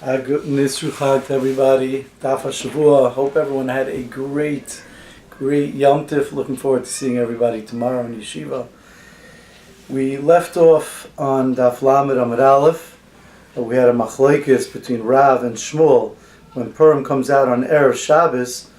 Good Isru Chag to everybody. Daf Shavua. Hope everyone had a great Yom Tif. Looking forward to seeing everybody tomorrow in Yeshiva. We left off on Daf Lamed Amud Aleph. We had a machlokes between Rav and Shmuel. When Purim comes out on Erev Shabbos,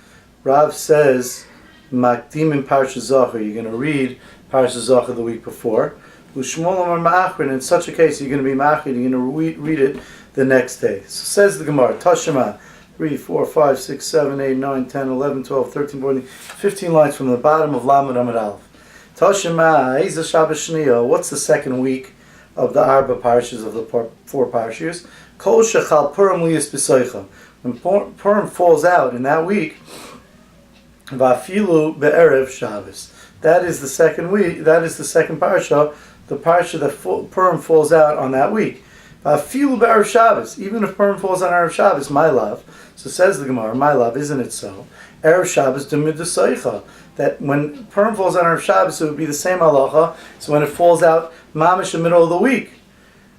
Rav says, Makdim Parsha Zachor. You're going to read Parsha Zachor the week before. Shmuel Amar Ma'achrin. In such a case, you're going to be Ma'achrin. You're going to read it the next day. So says the Gemara, Tashema, 3, 4, 5, 6, 7, 8, 9, 10, 11, 12, 13, 14, 15 lines from the bottom of Lamed Amud Aleph. Tashema, Eiza Shabbos Shniya. What's the second week of the Arba Parshas, of the four Parshas? Kol Shechal Purim Liyas B'Soicha. When Purim falls out in that week, Va'afilu Be'erev Shabbos. That is the second week, that is the second Parsha, the Parsha that Purim falls out on that week. Feel Erev Shabbos, even if Purim falls on Erev Shabbos, my love. So says the Gemara, my love, isn't it so? Erev Shabbos demid desaycha, that when Purim falls on Erev Shabbos, it would be the same halacha. So when it falls out mamish in the middle of the week,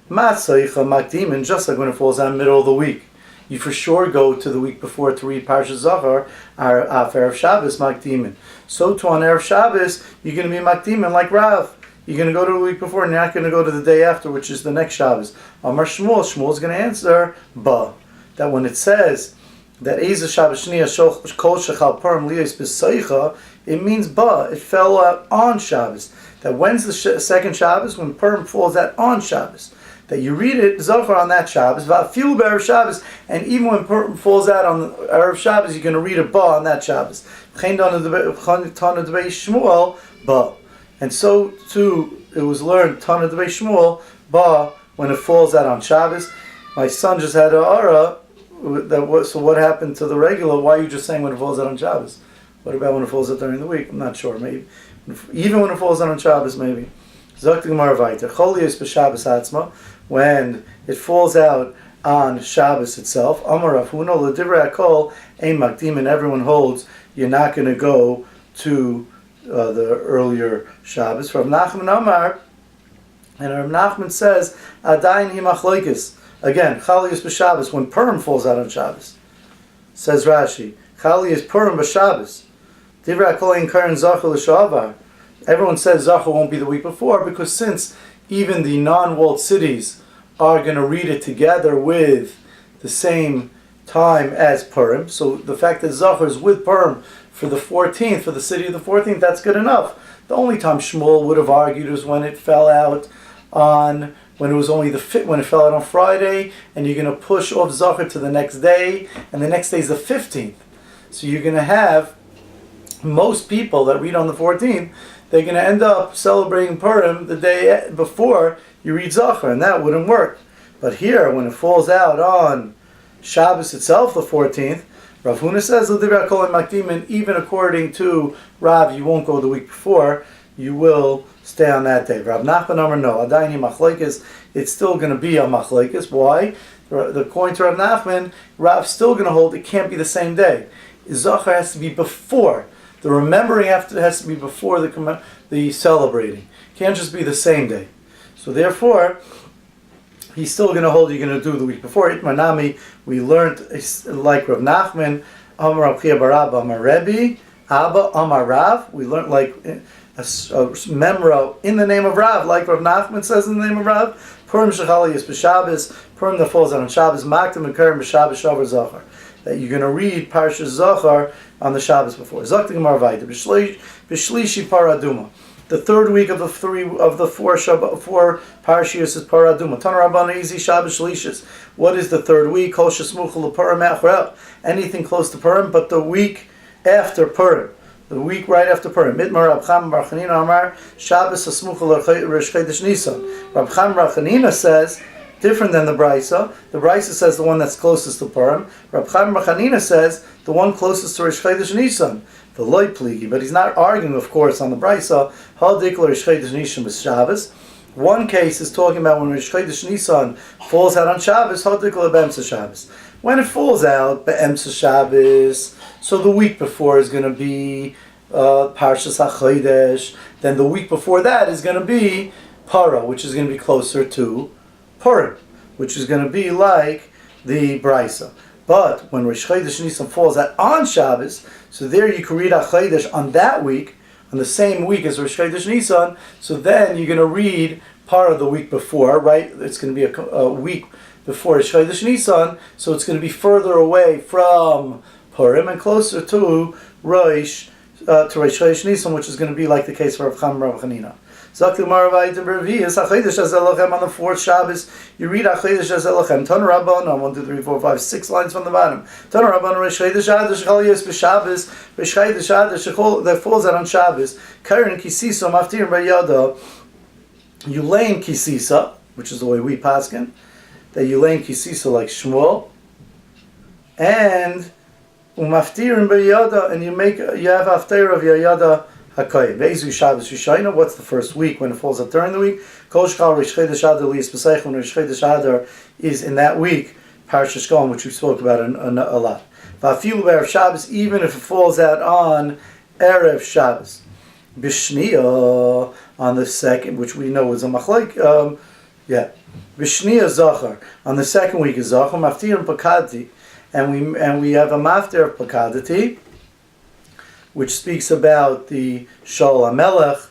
matzaycha makdimin, just like when it falls out in the middle of the week, you for sure go to the week before to read Parsha Zachor, Erev Shabbos makdimin. So too on Erev Shabbos, you're going to be makdimin like Rav. You're going to go to the week before, and you're not going to go to the day after, which is the next Shabbos. Amar Shmuel is going to answer, Ba. That when it says that Eiza Shabbos Shniya Kol Shechal Purim Liyos B'Soicha, it means Ba. It fell out on Shabbos. That when's the second Shabbos? When Purim falls out on Shabbos. That you read it, Zachor, on that Shabbos, Va'afilu B'Erev Shabbos, and even when Purim falls out on Erev Shabbos, you're going to read a Ba on that Shabbos. Chen Tana D'Bei Shmuel, Ba. And so too, it was learned Tana D'Bei Shmuel Ba when it falls out on Shabbos. My son just had an ara. So what happened to the regular? Why are you just saying when it falls out on Shabbos? What about when it falls out during the week? I'm not sure. Maybe even when it falls out on Shabbos, maybe. Zok Gemara Vayter Cholius b'Shabbos Atzma, when it falls out on Shabbos itself. Amar Rav Huna l'divrei hakol ein makdim, and everyone holds you're not going to go to the earlier Shabbos. Rav Nachman Amar, and Rav Nachman says, Adayin hi machlokes. Again, Chalius b'Shabbos, when Purim falls out on Shabbos. Says Rashi, Chalius Purim b'Shabbos. Divrei hakol ein karen Zachor l'shavar. Everyone says Zachor won't be the week before, because since even the non-walled cities are going to read it together with the same time as Purim, so the fact that Zachor is with Purim for the 14th, for the city of the 14th, that's good enough. The only time Shmuel would have argued was when it fell out on, when it was only when it fell out on Friday, and you're going to push off Zachor to the next day, and the next day is the 15th. So you're going to have most people that read on the 14th, they're going to end up celebrating Purim the day before you read Zachor, and that wouldn't work. But here, when it falls out on Shabbos itself, the 14th, Rav Huna says, and even according to Rav, you won't go the week before, you will stay on that day. Rav Nachman Amar, no, Adayni machlokes, it's still going to be a machlokes. Why? According to Rav Nachman, Rav's still going to hold it can't be the same day. Zachor has to be before. The remembering has to be before the celebrating. It can't just be the same day. So therefore, he's still going to hold you're going to do the week before. Itmanami, we learned like Rav Nachman, Amar Rav Chia bar Abba, Amar Rebbe, Abba, Amar Rav. We learned like a memro in the name of Rav, like Rav Nachman says in the name of Rav. Purim Shechaliyas b'Shabbos, Purim that falls out on Shabbos, Makdim and Karim b'Shabbos Shavar Zachor. That you're going to read Parsha Zachor on the Shabbos before. Zok the Gemara Vayter b'Shlishi Paraduma. The third week of the four parashiyos is Paraduma. Tana Rabbana Izi Shabbos Shlishis. What is the third week? Kol shesmuch lePurim achrei. Anything close to Purim, but the week after Purim, the week right after Purim. Mitmar Rab Cham bar Chanina Amar Shabbos hasmuch leRosh Chodesh Nisan. Rab Cham bar Chanina says different than the Brisa. The Brisa says the one that's closest to Purim. Rab Cham bar Chanina says the one closest to Rosh Chodesh Nisan. The loy pligi, but he's not arguing, of course, on the Brisa. Hadikla Rosh Chodesh Nisan with Shabbos. One case is talking about when Rosh Chodesh Nisan falls out on Shabbos. Hadikla be'emsa Shabbos. When it falls out be'emsa Shabbos, so the week before is going to be Parshas HaChodesh. Then the week before that is going to be Para, which is going to be closer to Purim, which is going to be like the Brisa. But when Rosh Chodesh Nisan falls out on Shabbos, so there you can read HaChodesh on that week, on the same week as Rosh Chodesh Nisan, so then you're going to read part of the week before, right? It's going to be a week before Rosh Chodesh Nisan, so it's going to be further away from Purim and closer to Rosh Chodesh Nisan, which is going to be like the case for Rav Cham and Rav Chanina. On the fourth Shabbos, you read HaChodesh Elochem. Ton Rabban on 1, 2, 3, 4, 5, 6 lines from the bottom. Ton Rabban Rosh Chodesh Adar Shechal Yos b'Shabbos Rosh Chodesh Adar Shechol that falls out on Shabbos. Karen Kisisa Maftir B'Yada. You lay in Kisisa, which is the way we paskin. That you lay in Kisisa like Shmuel, and Umaftir B'Yada, and you have Haftar of Yayada. Isru Shabbos Rishayna. What's the first week when it falls out during the week? Kol Shchal Rosh Chodesh Adar Liyas Pesach. When Rosh Chodesh Adar is in that week, Parashat Shkolm, which we spoke about a lot. Va'afilu Erev Shabbos, even if it falls out on Erev Shabbos. B'Shniya on the second, which we know is a machlek. B'Shniya Zachar on the second week is Zachar. Maftir and Pakadti, and we have a Maftir of Pakadati, which speaks about the Shaul HaMelech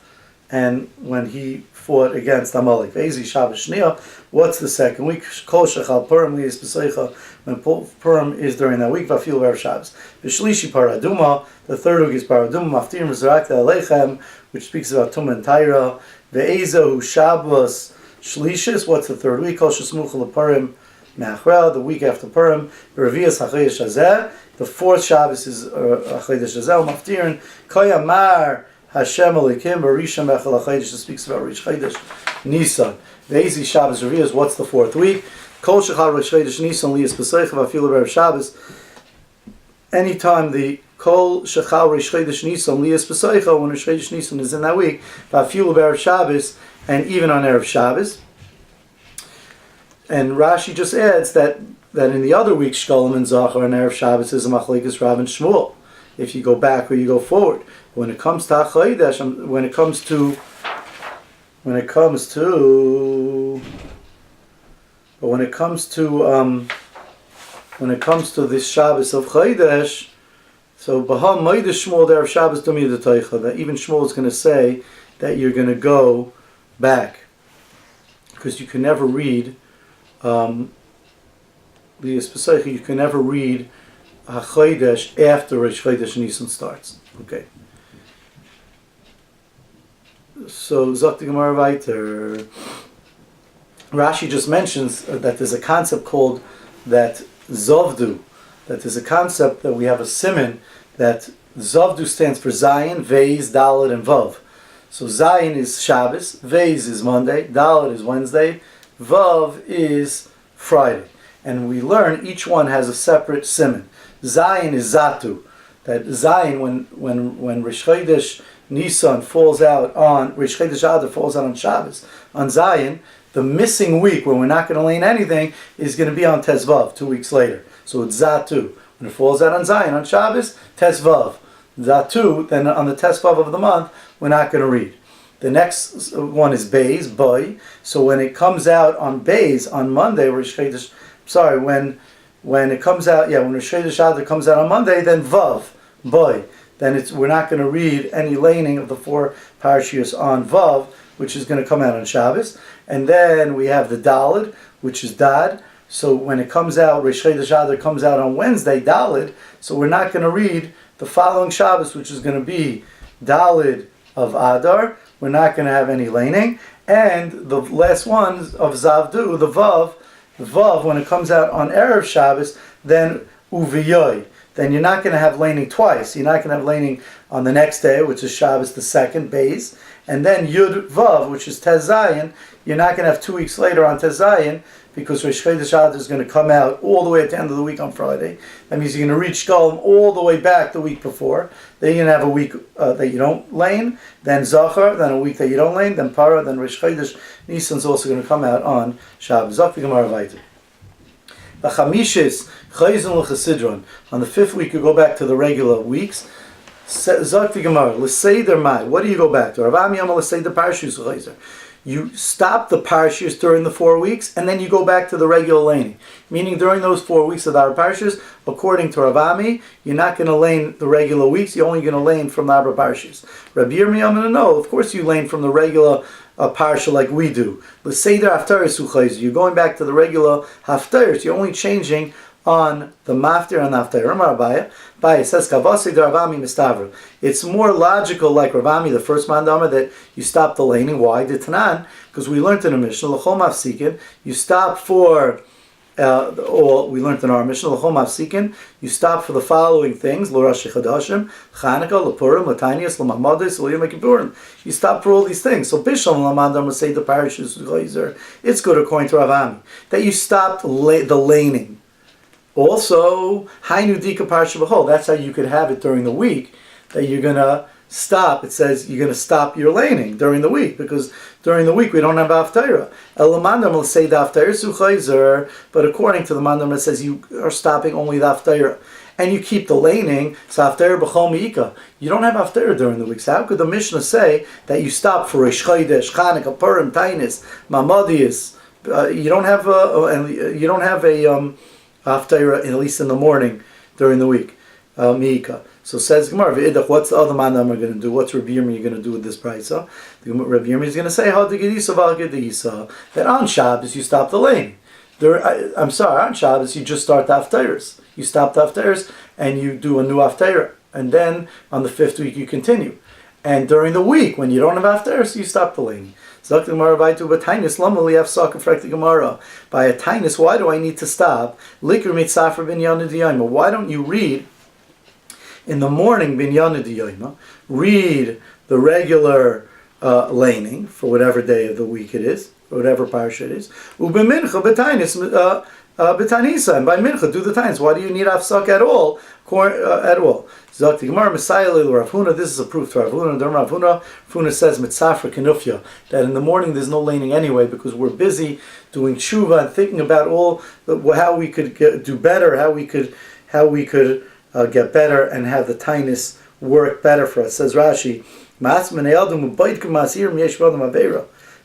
and when he fought against Amalek. V'ezi Shabbos Shniya. What's the second week? Kol Shechal Purim Liyas B'Seicha. When Purim is during that week. V'afilu Erev Shabbos. V'shlishi Paraduma. The third week is Paraduma. Maftir Mizrakta Aleichem, which speaks about Tum and Taira. V'ezahu Shabbos Shlishis. What's the third week? Kol Shesmucha LePurim Me'achra. The week after Purim. V'Revias HaChodesh Hazeh. The fourth Shabbos is HaChodesh Hazeh. Maftirin Koyamar Hashem Elikim Barisham Echel HaChodesh. It speaks about Rosh Chodesh Nisan. V'ezi Shabbos Revias. What's the fourth week? Kol Shechal Rosh Chodesh Nisan Liyas Pesach V'afilu Erev Shabbos. Anytime the Kol Shechal Rosh Chodesh Nisan Liyas Pesach, when Rosh Chodesh Nisan is in that week, V'afilu Erev Shabbos, and even on Erev Shabbos. And Rashi just adds that in the other week, Shkolem and Zachar and Erev Shabbos is a machlekes Rav and Shmuel. If you go back or you go forward, when it comes to HaChodesh, when it comes to this Shabbos of Chodesh, so Baham Meidesh Shmuel Erev Shabbos Dumi D'Teicha, that even Shmuel is going to say that you're going to go back because you can never read. You can never read HaChodesh after Rosh Chodesh Nisan starts. Okay. So Zok the Gemara weiter. Rashi just mentions that there's a concept called that Zovdu. That there's a concept that we have a siman that Zovdu stands for Zayin, Veiz, Dalet, and Vav. So Zayin is Shabbos, Veiz is Monday, Dalet is Wednesday, Vav is Friday. And we learn each one has a separate siman. Zayin is Zatu. That Zayin, when Rosh Chodesh Nisan falls out on, Rosh Chodesh Adar falls out on Shabbos, on Zayin, the missing week when we're not going to lane anything is going to be on Tezvav, 2 weeks later. So it's Zatu. When it falls out on Zayin, on Shabbos, Tezvav. Zatu, then on the Tezvav of the month, we're not going to read. The next one is Beis, Boy. So when it comes out on Beis, on Monday, when it comes out, when Rosh Chodesh Adar comes out on Monday, then Vav, Boy. Then we're not going to read any laning of the 4 parashiyos on Vav, which is going to come out on Shabbos. And then we have the Daled, which is Dad. So when it comes out, Rosh Chodesh Adar comes out on Wednesday, Daled. So we're not going to read the following Shabbos, which is going to be Daled of Adar. We're not going to have any laning. And the last one of Zavdu, the Vav, when it comes out on Erev Shabbos, then Uviyoy. Then you're not going to have laning twice. You're not going to have laning on the next day, which is Shabbos the second, Beis. And then Yud Vav, which is Tez Zayin. You're not going to have 2 weeks later on Tez Zayin, because Rosh Chodesh Adar is going to come out all the way at the end of the week on Friday. That means you're going to reach Shkolem all the way back the week before. Then you're going to have a week that you don't lane, then Zachar, then a week that you don't lane, then Para, then Rosh Chodesh Nisan's also going to come out on Shabbos. Zok v'Gemara vayter. The Chamishis Chayzon l'Chesidron. On the 5th week, you go back to the regular weeks. Zok v'Gemara l'Seider Mai. What do you go back to? Rav Ami Amar l'Seider Parashus l'Chayzer. you stop the parshas during the 4 weeks, and then you go back to the regular laning. Meaning during those 4 weeks of the Arba parshas, according to Rav Ami, you're not going to lane the regular weeks, you're only going to lane from the Arba parshas. Rabbi Yirmiyah, no, of course you lane from the regular parsha like we do. The Seder Haftarah Suchayz, you're going back to the regular Haftarahs, you're only changing on the Maftir and Haftarah. Abaya says, Kavasi Rav Ami Mistavra. It's more logical, like Rav Ami, the first mandama, that you stop the laning. Why? The Tanan, because we learned in the Mishnah, L'chol Mafsikin, you stop for, or we learned in our Mishnah, L'chol Mafsikin, you stop for the following things: L'Rosh Chadashim, Chanukah, L'Purim, L'Tanias, L'Machmados, L'Yom Kippurim. You stop for all these things. So Bishlam L'Mandam say the parashas, it's good according to Rav Ami that you stopped the laning. Also, Hainu Dika Parsha B'chol. That's how you could have it during the week, that you're going to stop. It says you're going to stop your laning during the week, because during the week we don't have Haftarah. Elamandam will say the Haftarah Suchayzer, but according to the Mandam it says you are stopping only the Haftarah. And you keep the laning, so Haftarah B'chol Me'ika. You don't have Haftarah during the week. So how could the Mishnah say that you stop for Rosh Chodesh, Chanukah, Purim, Tainis, Mamadias? You don't have a Haftarah, at least in the morning during the week. Miika. So says Gemara, what's the other man going to do? What's Rabbi Yirmiyah going to do with this brayso? Rabbi Yirmiyah is going to say, that on Shabbos you stop the lane. On Shabbos you just start the Haftarahs. You stop the Haftarahs and you do a new Haftarah. And then on the 5th week you continue. And during the week, when you don't have Haftarahs, you stop the lane. By a tinus, why do I need to stop? Why don't you read in the morning binyan diyayma? Read the regular laning for whatever day of the week it is, or whatever parsha it is. And by mincha do the times. Why do you need afsak at all? Zakti Gemara Messiah Rav Huna. This is a proof to Rav Huna. Rav Huna says mitzafra kenufya, that in the morning there's no laning anyway, because we're busy doing tshuva and thinking about how we could do better, how we could get better and have the tinus work better for us. Says Rashi,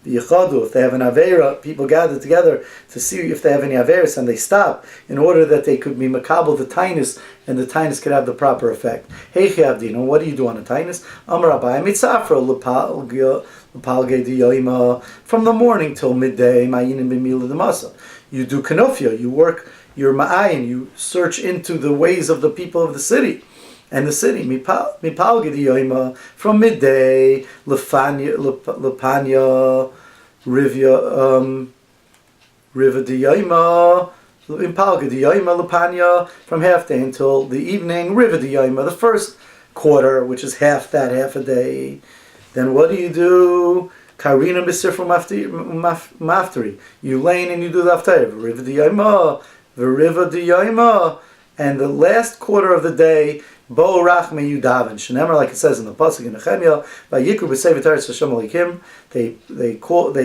if they have an Aveira, people gather together to see if they have any Averis, and they stop in order that they could be makabel the tinus, and the tinus could have the proper effect. Hey Chavdino, what do you do on a tinus? Amar Abai mitzafra lepalge diyoima, from the morning till midday. Mayinim b'mila demasa. You do kanofia. You work your ma'ayin. You search into the ways of the people of the city. And the city, mipalge diyoima, from midday, lepanya, rivya diyoima, impalge diyoima, lepanya, from half day until the evening, rivya diyoima, the first quarter, which is half a day. Then what do? Karina b'sifra maftari. You lane and you do the haftarah. V'riva diyoima, and the last quarter of the day, Bo rachme you daven. Shenemar, like it says in the pasuk in Nehemiah, by Yikru b'sevet Eretz Hashem Alikim. They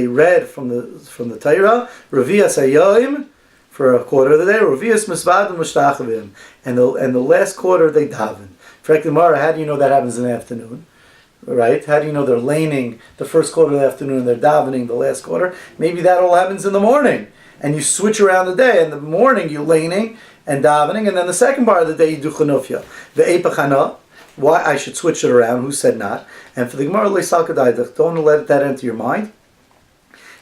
read from the Torah, Revias Hayoim, for a quarter of the day, Revias Misvadim Mushtachavim, and the last quarter they daven. Frek Gemara, how do you know that happens in the afternoon? Right? How do you know they're laning the first quarter of the afternoon and they're davening the last quarter? Maybe that all happens in the morning, and you switch around the day. In the morning you're laning and davening, and then the second part of the day you do chanufya. The epachana, why I should switch it around? Who said not? And for the Gemara leisakadai, don't let that enter your mind.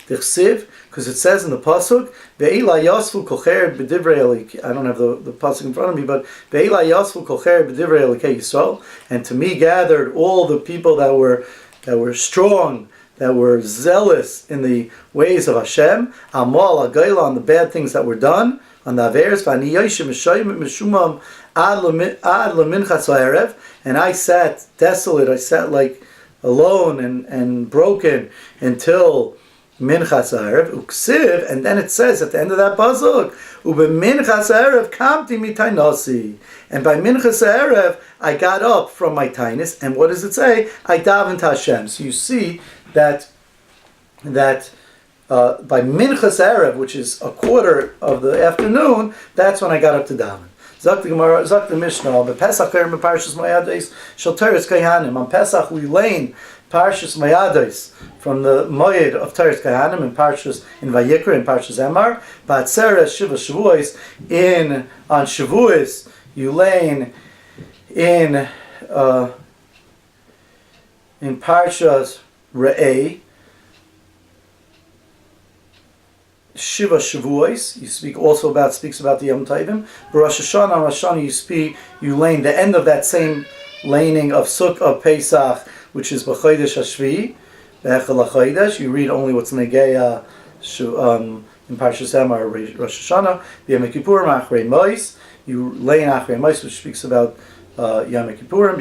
Because it says in the pasuk, ve'ila yasfu kocher b'divrei. I don't have the pasuk in front of me, but ve'ila yasfu kocher b'divrei elikei Yisrael, and to me gathered all the people that were strong, that were zealous in the ways of Hashem, amal agayla, on the bad things that were done, on the Averes, and I sat desolate, I sat like alone and broken until Minchas Erev, uksiv, and then it says at the end of that pasuk, Minchas Erev kamti mitainasi, and by Minchas Erev I got up from my tainus, and what does it say? I davened Hashem. So you see that by Minchas Erev, which is a quarter of the afternoon, that's when I got up to daven. Zak the Gemara, Zak the Mishnah, the Pesach Parshas Mayades Shel Teres Kayanim. On Pesach we lane Parshas Mayadais, from the Moed of Teres Kahanim in Vayikra in Parshas Emar, Batzeres Shiva Shavuos on Shavuos you lane in Parshas Re'eh Shiva Shavuos, you speaks about the Yom Tovim. Rosh Hashanah, you lane the end of that same laning of Pesach, which is B'chodesh Hashvi, B'echel HaChodesh. You read only what's Negeya in Parshas Emor, Rosh Hashanah. B'Yom Kippurim Achrei Mos, you lane Achrei Mos, which speaks about Yom Kippurim.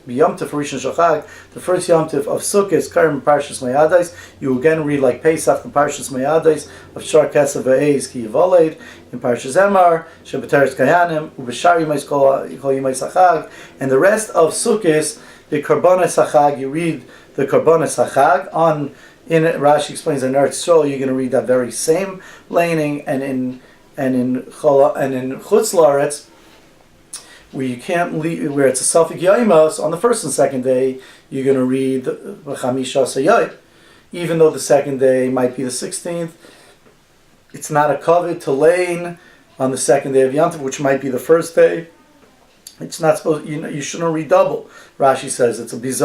B'Yom Tov Rishon shel Chag, the first Yom Tov of Sukkot is Karim Parshas Mayadais. You again read like Pesach, the Parshas Mayadais of Shar Kesav V'Eiz Ki Yivoled in Parshas Emor, Shebeteres Kayanim, Ubeshar Yimais Kol Yimais Chag, and the rest of Sukkot, the Karbonos Chag. You read the Karbonos Chag in it. Rashi explains in Eretz Yisrael you're going to read that very same laning, and in Chutz La'aretz, where you can't leave, where it's a Safek Yaimas on the first and second day, you're going to read Chamisha Sayayit. Even though the second day might be the 16th, it's not a kavod to lane on the second day of Yom Tov, which might be the first day. It's not supposed. You shouldn't read double. Rashi says it's a bizarre.